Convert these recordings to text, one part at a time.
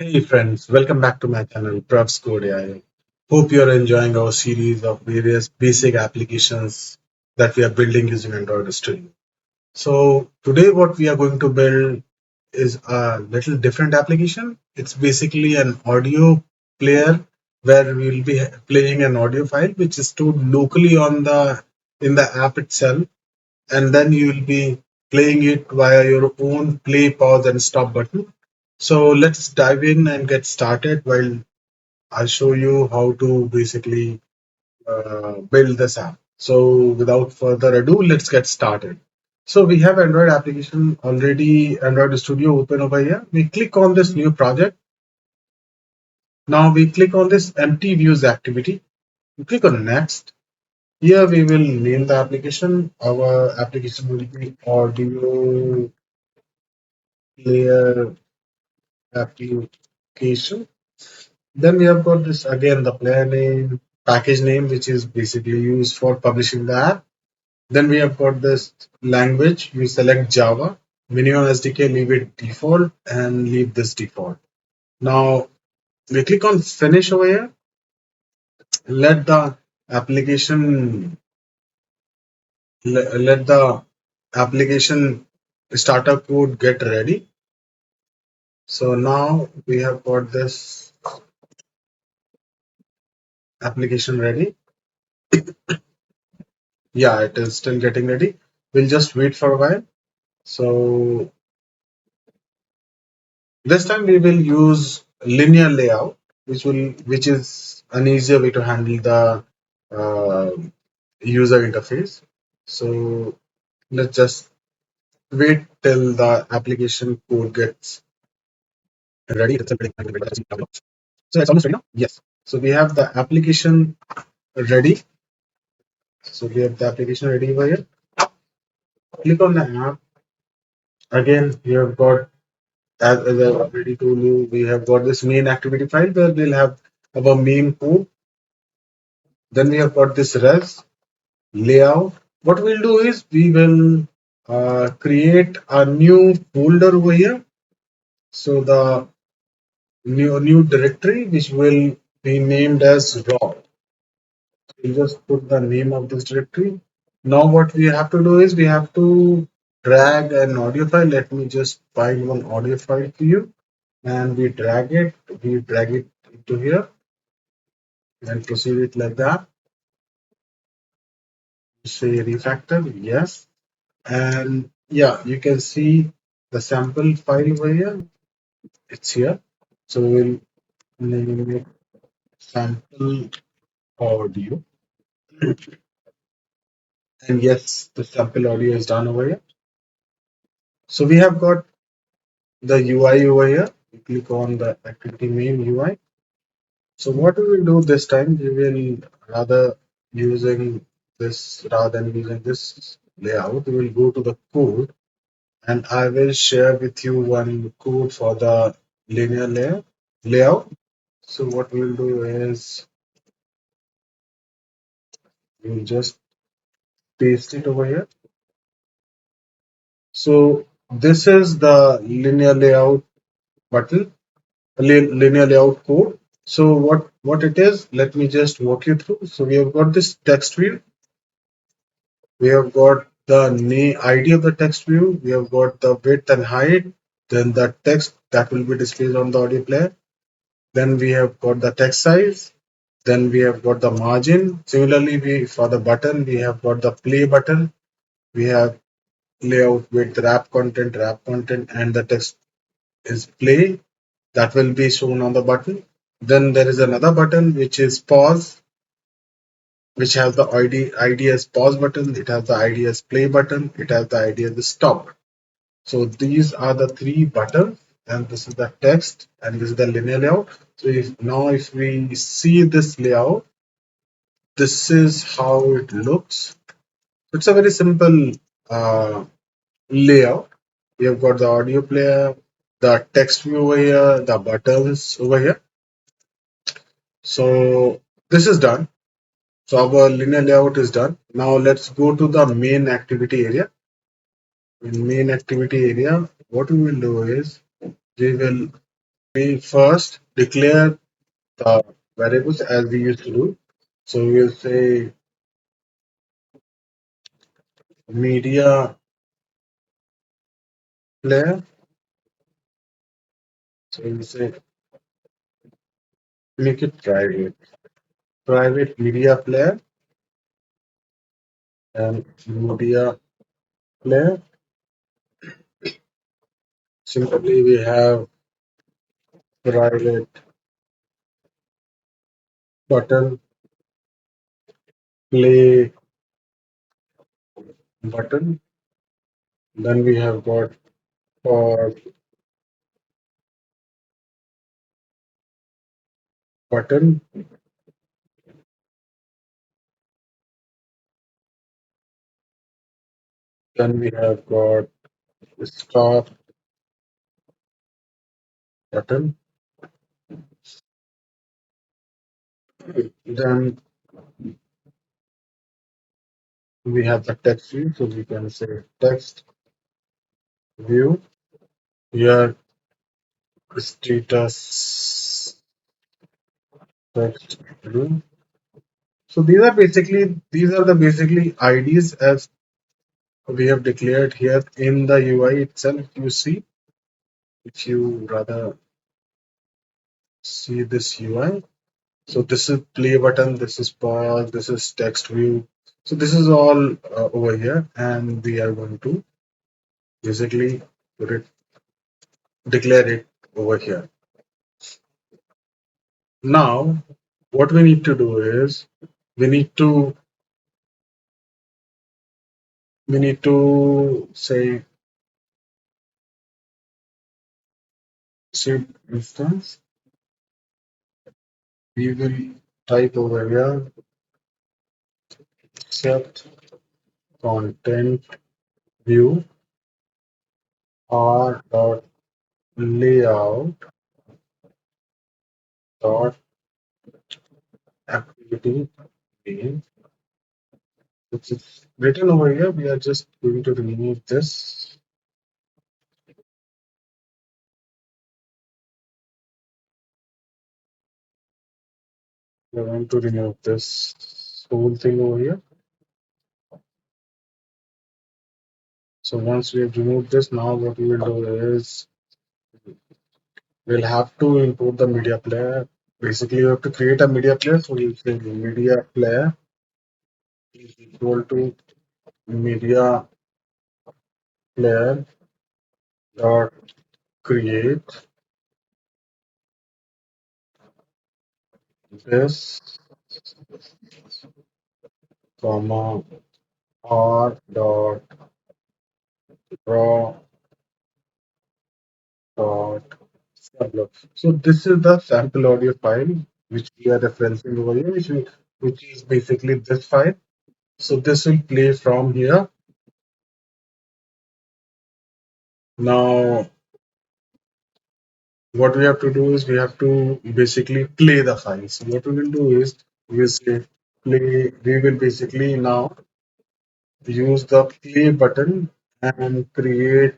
Hey friends, welcome back to my channel Prav's Code AI. Hope you are enjoying our series of various basic applications that we are building using Android Studio. So today what we are going to build is a little different application. It's basically an audio player where we will be playing an audio file which is stored locally on the in the app itself, and then you will be playing it via your own play, pause, and stop button. So let's dive in and get started while I'll show you how to basically build this app. So without further ado, let's get started. So we have Android application already, Android Studio open over here. We click on this new project. Now we click on this empty views activity. We click on next. Here we will name the application. Our application will be audio player application. Then we have got this again the player name, package name, which is basically used for publishing the app. Then we have got this language. We select Java. Minimum SDK, leave it default and leave this default. Now we click on finish over here. Let the application let the application startup code get ready. So now we have got this application ready. Yeah, it is still getting ready. We'll just wait for a while. So this time we will use linear layout, which is an easier way to handle the uh, user interface. So let's just wait till the application code gets ready. So it's almost ready now. Yes. So we have the application ready. So we have the application ready over here. Click on the app. Again, we have got, as I already told you, we have got this main activity file where we'll have our main code. Then we have got this res layout. What we'll do is we will create a new folder over here. So the new directory which will be named as raw. We'll just put the name of this directory. Now what we have to do is we have to drag an audio file. Let me just find one audio file for you, and we drag it into here and proceed it like that. Say refactor, yes. And yeah, you can see the sample file over here. It's here. So we'll name it sample audio. And yes, the sample audio is done over here. So we have got the UI over here. We click on the activity main UI. So what we will do this time, we will rather than using this layout, we will go to the code, and I will share with you one code for the linear layout. So what we'll do is we'll just paste it over here. So this is the linear layout button, linear layout code. So what it is, let me just walk you through. So we have got this text field. We have got the name, ID of the text view. We have got the width and height. Then the text that will be displayed on the audio player. Then we have got the text size. Then we have got the margin. Similarly, we for the button, we have got the play button. We have layout with wrap content, and the text is play. That will be shown on the button. Then there is another button which is pause, which has the ID as pause button. It has the ID as play button. It has the ID as the stop. So these are the three buttons, and this is the text, and this is the linear layout. So if we see this layout, this is how it looks. It's a very simple uh, layout. We have got the audio player, the text view over here, the buttons over here. So this is done. So our linear layout is done. Now let's go to the main activity area. In main activity area, what we will do is we will we first declare the variables as we used to do. So we will say media player. So we will say make it private. Private media player and media player. Similarly, we have private button, play button. Then we have got pause button. Then we have got stop button. Then we have the text view. So we can say text view. Here status text view. So these are the basically IDs as we have declared here in the UI itself. You see, if you rather see this UI. So this is play button, this is pause, this is text view. So this is all over here, and we are going to basically put it, declare it over here. Now, what we need to do is we need to say save instance. We will type over here set content view r dot layout dot activity name, which is written over here. We are just going to remove this. We are going to remove this whole thing over here. So once we have removed this, now what we will do is we'll have to import the media player. Basically, you have to create a media player. So you say media player is equal to media player dot create this comma r dot raw dot sample. So this is the sample audio file which we are referencing over here, which is basically this file. So this will play from here. Now what we have to do is we have to basically play the file. So what we will do is we will say play. We will basically now use the play button and create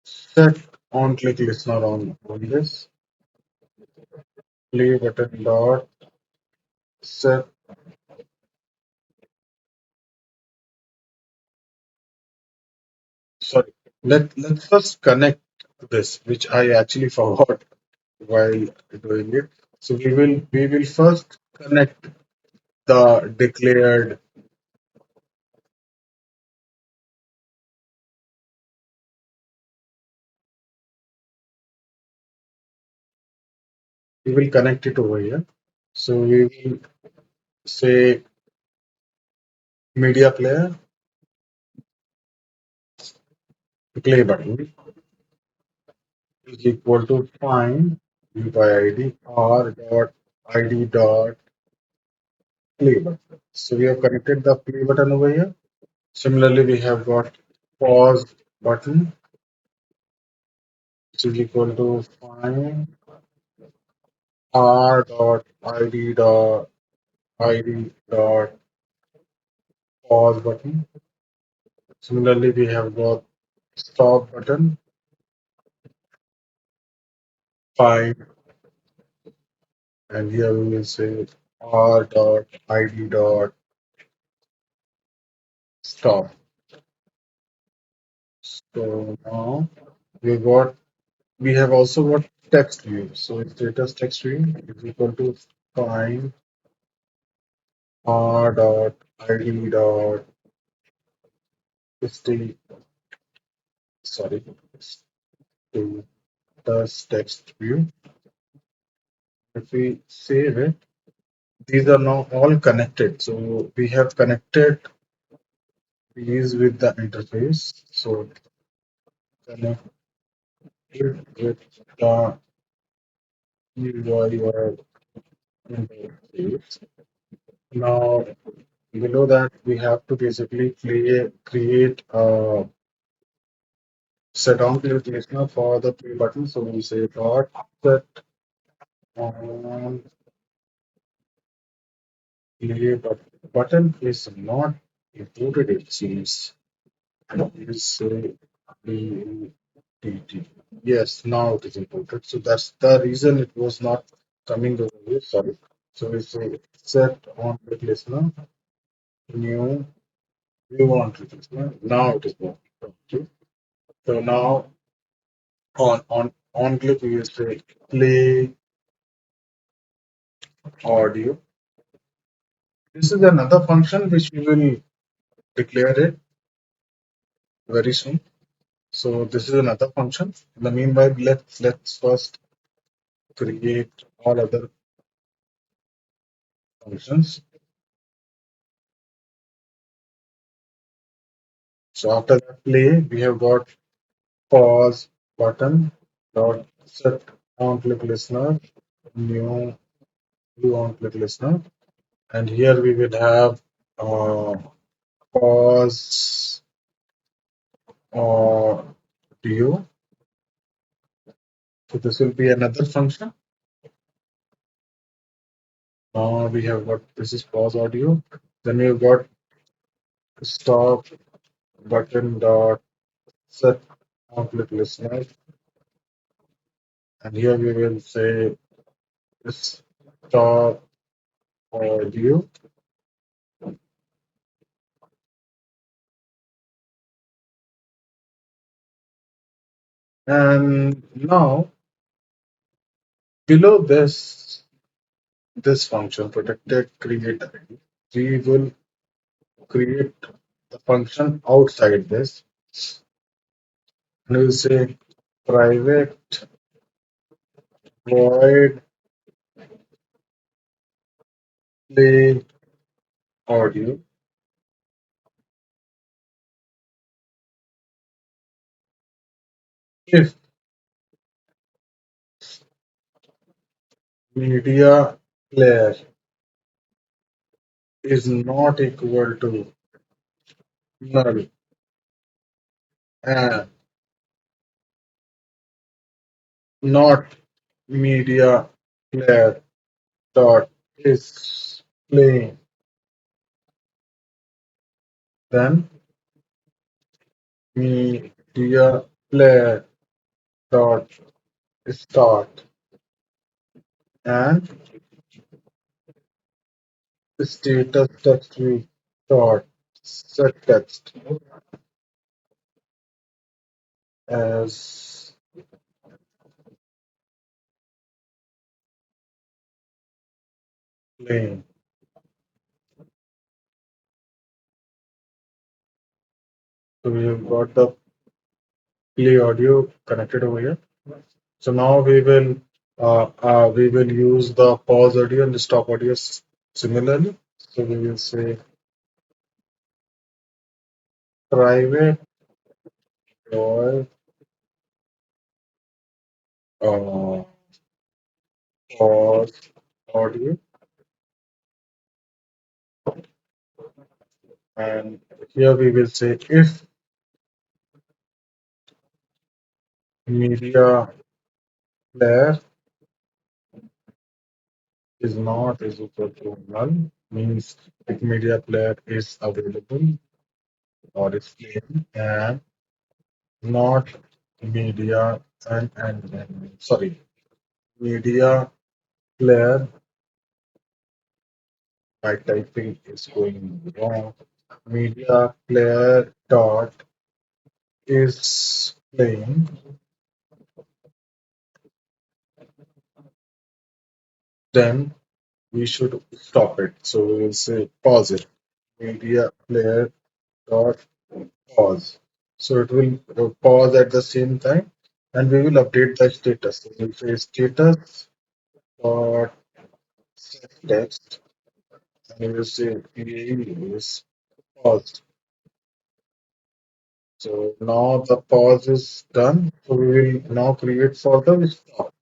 set on click listener on this play button dot set. Sorry, let's first connect this, which I actually forgot while doing it. So we will first connect the declared. We will connect it over here. So we will say media player play button is equal to find view by id r dot id dot play button. So we have connected the play button over here. Similarly, we have got pause button, which is equal to find r dot id dot pause button. Similarly, we have got stop button, find, and here we will say r dot id dot stop. So now we have also got text view. So if status text view is equal to find r dot id dot st sorry status text view. If we save it, these are now all connected. So we have connected these with the interface. So connected with the UI interface. Now below that we have to basically create a set on click listener for the play button. So we say dot set on play button is not included it seems. You say BTT. Yes, now it is imported. So that's the reason it was not coming over here. Sorry. So we say set on click listener, new view on click listener. Now it is working. Okay. So now on click we will say play audio. This is another function which we will declare it very soon. So this is another function. In the meanwhile, let's first create all other functions. So after that play, we have got pause button dot set on click listener, new view on click listener, and here we will have uh, pause audio. So this will be another function. Now we have got this is pause audio. Then we've got stop button dot set on click listener, and here we will say stop audio. And now below this function protected create ID, we will create the function outside this, and we'll say private void play audio if media player is not equal to null and not media player dot is playing, then media player dot start and status text view dot set text as playing. So we have got the play audio connected over here. So now we will use the pause audio and the stop audio similarly. So we will say private or uh, pause audio, and here we will say if media player is not is equal to null, means if media player is available or is playing, and not media and sorry, media player. My typing is going wrong. Media player dot is playing, then we should stop it. So we will say pause it. Media player dot pause. So it will pause at the same time, and we will update the status. So we'll say status dot set text, and we will say PAE is paused. So now the pause is done. So we will now create for the stop.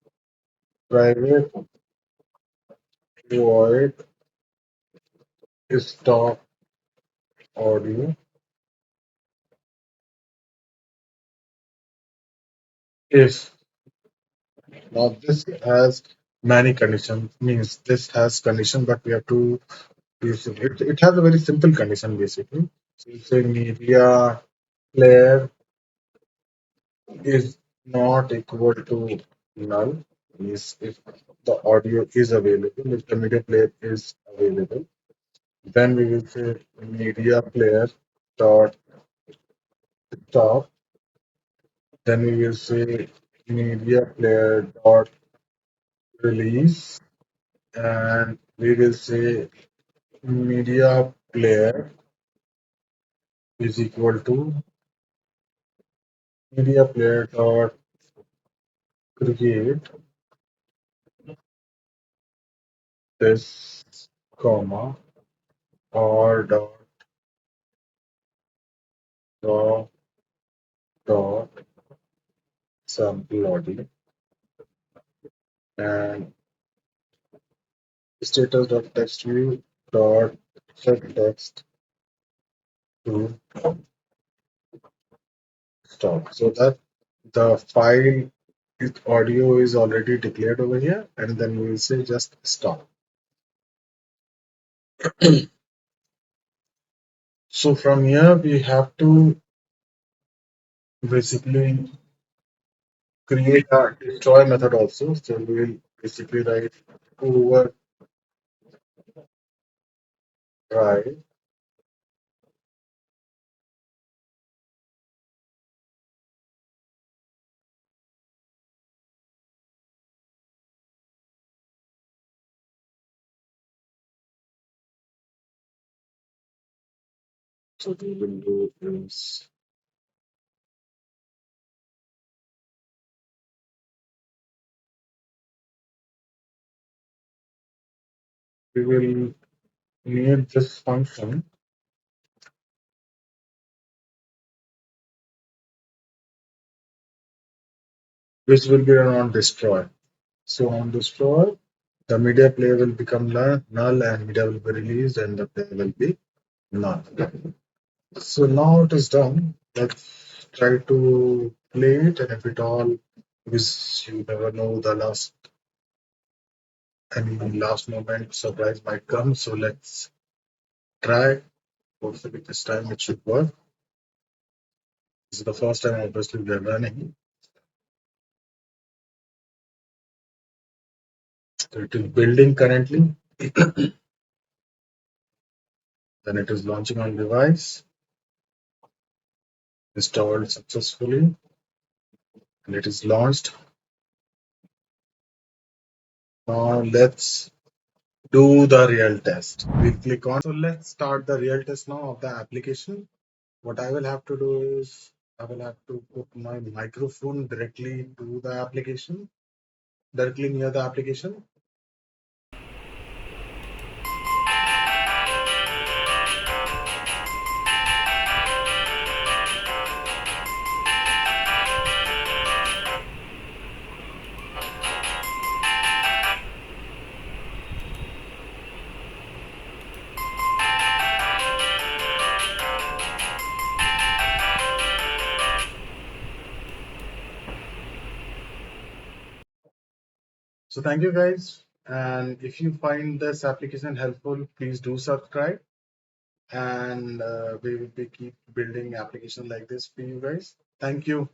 Private void stop audio if. Now this has many conditions, means this has condition, but we have to use it. It has a very simple condition basically. So you say media player is not equal to null, means if the audio is available, if the media player is available, then we will say media player dot stop. Then we will say media player dot release, and we will say media player is equal to media player dot create this comma or dot dot sample audio, and status dot text view dot set text to stop, so that the file is audio is already declared over here, and then we will say just stop. So from here we have to basically create a destroy method also. So we will basically write override. So we will do is we will need this function which will be run on destroy. So on destroy, the media player will become null and media will be released and the player will be null. So now it is done. Let's try to play it, and if it all, because you never know the last moment surprise might come. So let's try. Hopefully this time it should work. This is the first time obviously we are running. So it is building currently. Then it is launching on device, installed successfully, and it is launched. Now let's do the real test. We'll click on. So let's start the real test now of the application. What I will have to do is I will have to put my microphone directly to the application, directly near the application. So thank you guys. And if you find this application helpful, please do subscribe. And we will be keep building application like this for you guys. Thank you.